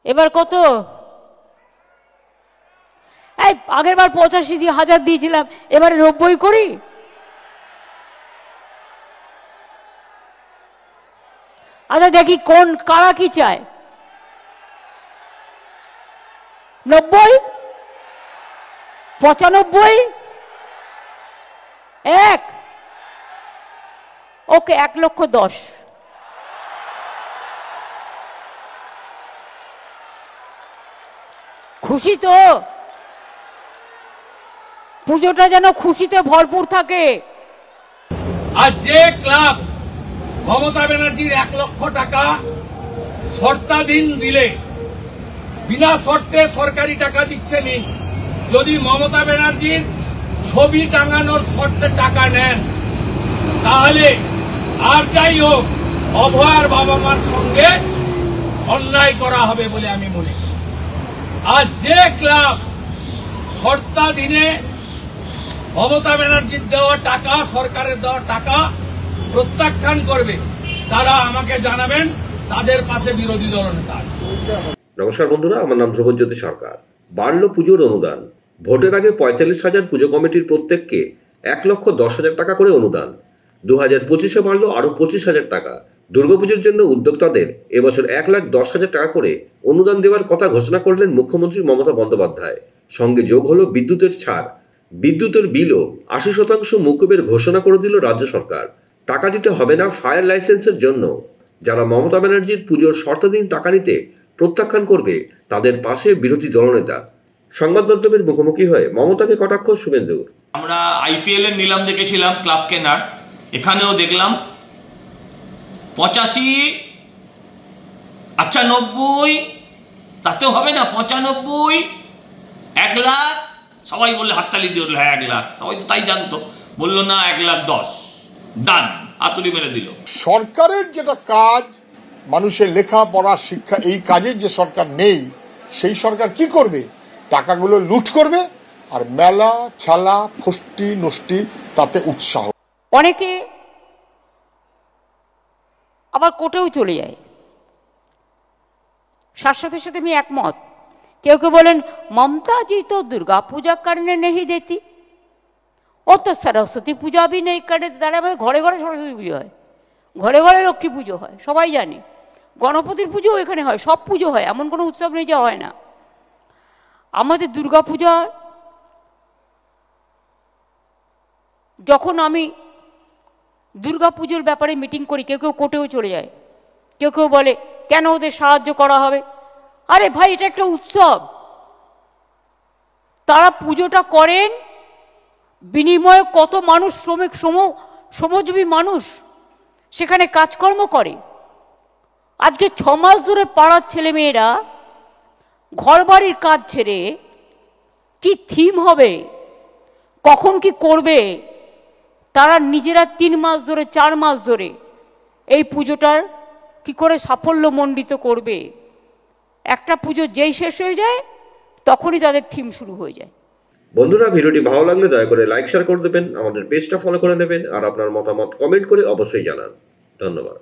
এবার কত? এই আগের বার 85,000 দিয়েছিলাম, এবারে 90 করি। আচ্ছা দেখি কোন কারা কি চায়। 90, 95, 1, ওকে 1,10,000। খুশি তো? পুজোটা যেন খুশিতে ভরপুর থাকে। আর যে ক্লাব মমতা ব্যানার্জির 1 লক্ষ টাকা শর্তাধীন দিলে, বিনা শর্তে সরকারি টাকা দিচ্ছে নি, যদি মমতা ব্যানার্জির ছবি টাঙানোর শর্তে টাকা নেন, তাহলে আর যাই হোক অভয়ার বাবা মার সঙ্গে অন্যায় করা হবে বলে আমি মনে করি। আর যে ক্লাব শর্তাধীনে মমতা ব্যানার্জির দেওয়া টাকা, সরকারের দেওয়া টাকা প্রত্যাখ্যান করবে, তারা আমাকে জানাবেন, তাদের পাশে বিরোধী দলনেতা। নমস্কার বন্ধুরা, আমার নাম ধ্রুবজ্যোতি সরকার। বাড়ল পুজোর অনুদান। ভোটের আগে 45,000 পুজো কমিটির প্রত্যেককে 1,10,000 টাকা করে অনুদান। 2025-এ বাড়ল আরও 25,000 টাকা। দুর্গাপুজোর জন্য উদ্যোক্তাদের এবছর 1,10,000 টাকা করে অনুদান দেওয়ার কথা ঘোষণা করলেন মুখ্যমন্ত্রী মমতা বন্দ্যোপাধ্যায়। সঙ্গে যোগ হলো বিদ্যুতের ছাড়। বিদ্যুতের বিলও 80% মকুবের ঘোষণা করে দিল রাজ্য সরকার। টাকা দিতে হবে না ফায়ার লাইসেন্সের জন্য। যারা মমতা ব্যানার্জির পুজোর শর্তাধীন টাকা নিতে প্রত্যাখ্যান করবে, তাদের পাশে বিরোধী দলনেতা। সংবাদ মাধ্যমের মুখোমুখি হয়ে মমতাকে কটাক্ষ শুভেন্দুর। আমরা আইপিএল এর নিলাম দেখেছিলাম ক্লাব কেনার, এখানেও দেখলাম 85, আচ্ছা 90, তাতেও হবে না 95, 1 লাখ। সবাই বললে হাততালি দিয়ে উঠলো, হ্যাঁ 1 লাখ, সবাই তো তাই জানতো। বললো না 1,10,000 ডান, হাতুড়ি মেরে দিল। সরকারের যেটা কাজ, মানুষের লেখাপড়া শিক্ষা, এই কাজের যে সরকার নেই, সেই সরকার কি করবে? টাকাগুলো লুট করবে আর মেলা খেলা ফষ্টি নষ্টি তাতে উৎসাহ। অনেকে আবার কোর্টেও চলে যায়। সাথে সাথে আমি একমত। কেউ কেউ বলেন ममता जी तो दुर्गा पूजा करने नहीं देती, ও তো সরস্বতী পূজা भी नहीं करे। তারা আমাদের ঘরে ঘরে সরস্বতী পুজো হয়, ঘরে ঘরে লক্ষ্মী পুজো হয়, সবাই জানে। গণপতির পুজোও এখানে হয়, সব পুজো হয়, এমন কোনো উৎসব নেই যা হয় না। আমাদের দুর্গা পূজা, যখন আমি দুর্গা পুজোর ব্যাপারে মিটিং করি, কেউ কেউ কোর্টেও চলে যায়। কেউ কেউ বলে কেন ওদের সাহায্য করা হবে? আরে ভাই, এটা একটা উৎসব। তারা পুজোটা করেন, বিনিময়ে কত মানুষ, শ্রমিক শ্রমজীবী মানুষ সেখানে কাজকর্ম করে। আজকে 6 মাস ধরে পাড়ার ছেলেমেয়েরা ঘর বাড়ির কাজ ছেড়ে, কি থিম হবে, কখন কি করবে, তারা নিজেরা 3 মাস ধরে 4 মাস ধরে এই পুজোটার কি করে সাফল্যমণ্ডিত করবে। একটা পুজো যেই শেষ হয়ে যায়, তখনই তাদের থিম শুরু হয়ে যায়। বন্ধুরা, ভিডিওটি ভালো লাগলে দয়া করে লাইক শেয়ার করে দেবেন, আমাদের পেজটা ফলো করে নেবেন, আর আপনার মতামত কমেন্ট করে অবশ্যই জানান। ধন্যবাদ।